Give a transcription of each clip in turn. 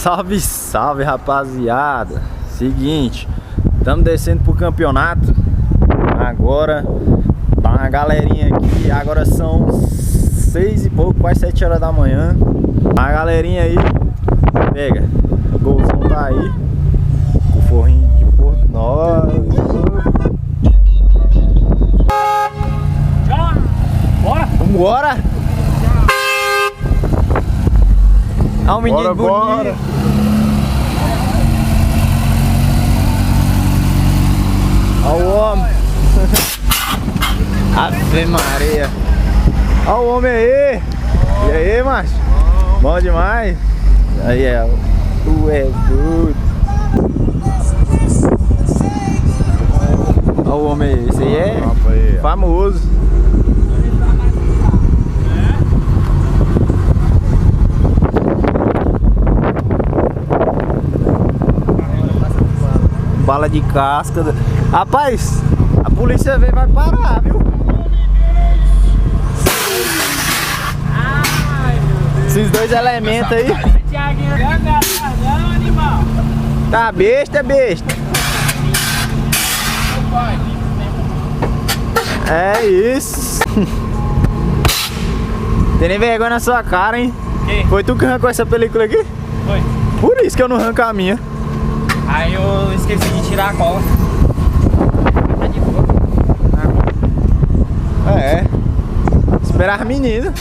Salve, salve, rapaziada. Seguinte, estamos descendo pro campeonato. Agora tá uma galerinha aqui. Agora são 6 e pouco, quase 7 horas da manhã. A galerinha aí, pega, o golzão tá aí, o forrinho de Porto Novo. Bora! Vambora! Olha o menino bonito. Bora. Olha o homem. Ave Maria. Olha o homem aí. E aí, macho? Bom demais. Aí é. Tu é doido. Olha o homem aí. Esse aí é famoso. Bala de casca. Rapaz, a polícia vem, vai parar, viu? Esses dois elementos aí. Tá besta, é besta. É isso. Tem nem vergonha na sua cara, hein? Que? Foi tu que arrancou essa película aqui? Foi. Por isso que eu não arranco a minha. Aí eu esqueci de tirar a cola. Tá de boa. É. Esperar as meninas.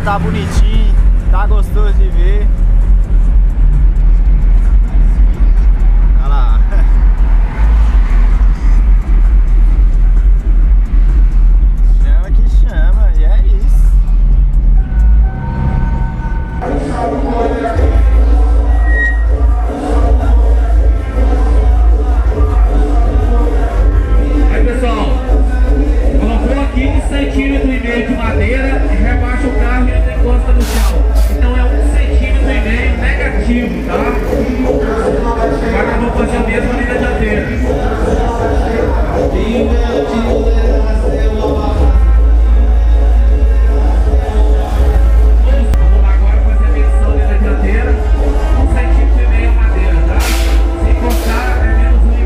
Tá bonitinho, tá gostoso de ver. Olha lá. Chama que chama, e é isso. Aí pessoal, colocou aqui 1,5 cm de madeira e rebaixa o carro e ele encosta no chão. Então é 1,5 cm negativo, tá? Agora eu vou fazer a mesma ali na dianteira. Vamos lá agora fazer a medição ali na dianteira. 1,5 cm a madeira, tá? Se encostar é menos 1,5.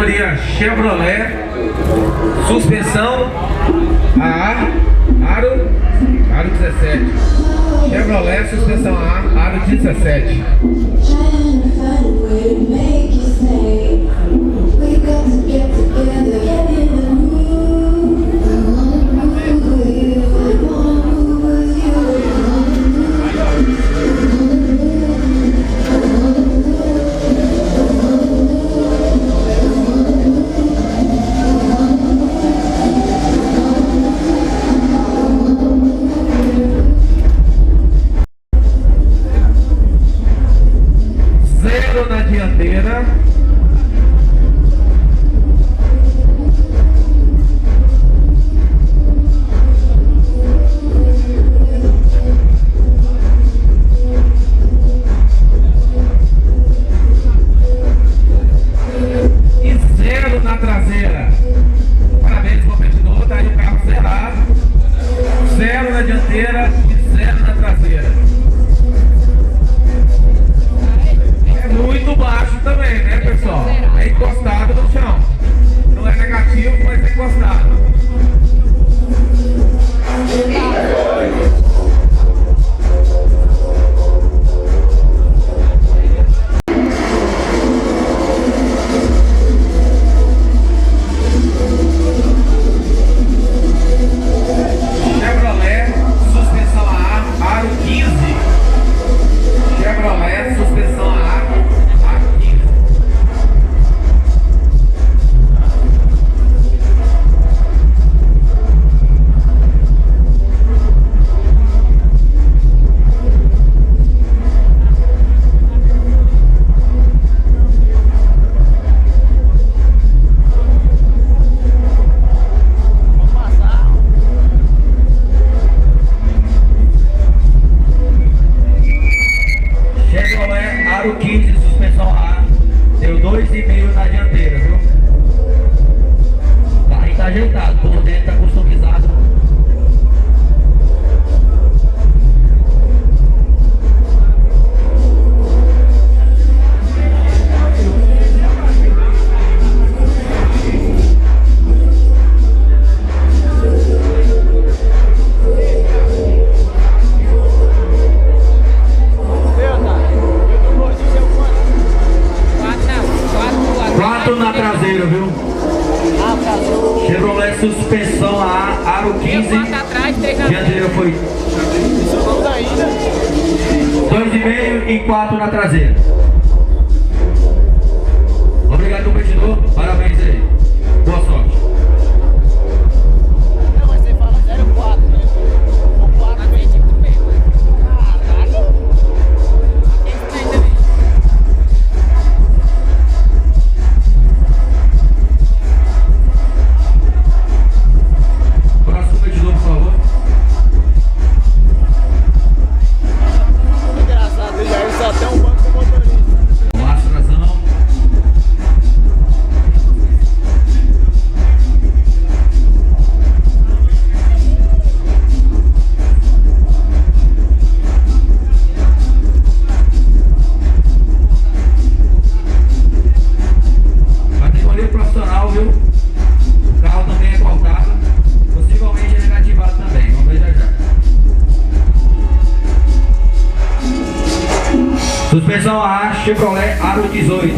categoria Chevrolet, suspensão AA, aro 17. Chevrolet, suspensão AA, aro 17. Zero na dianteira. E zero na traseira. Parabéns, competidor, tá aí o carro zerado. Zero na dianteira e zero na traseira. Muito baixo também, né, pessoal? É encostado no chão. Não é negativo, mas é encostado. Chevrolet, suspensão AA, aro 15. Chevrolet, suspensão AA. Chevrolet aro 15, suspensão A, deu 2,5 na dianteira, viu? O carrinho tá ajeitado, por dentro tá customizado. Na traseira, viu? Chevrolet suspensão A, aro 15. Dianteira foi 2,5 e 4 na traseira. Obrigado, competidor. Parabéns aí. Boa sorte. Não, mas você fala 04, né? O 4 é tipo mesmo. Caralho! Próximo competidor, por favor. Engraçado, ele já usa até um banco do motorista. Laço trazão. Categoria profissional, viu? O carro também é cortado. Possivelmente é negativado também. Vamos ver já já. Suspensão A, Chevrolet aro 18.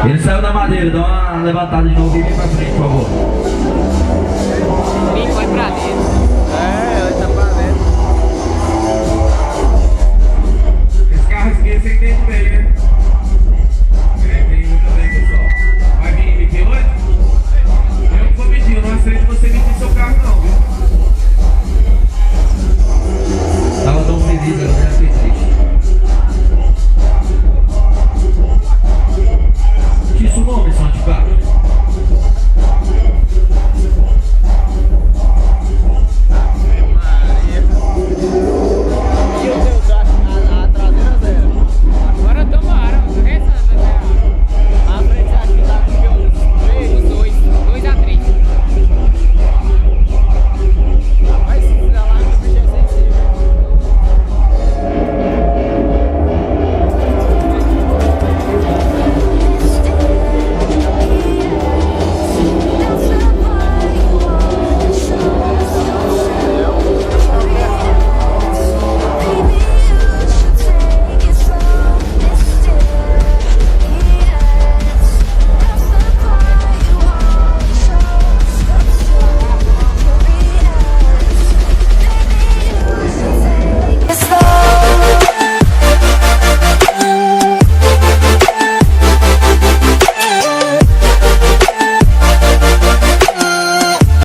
Ele saiu da madeira, dá uma levantada de novo e vem pra frente, por favor. Foi pra dentro.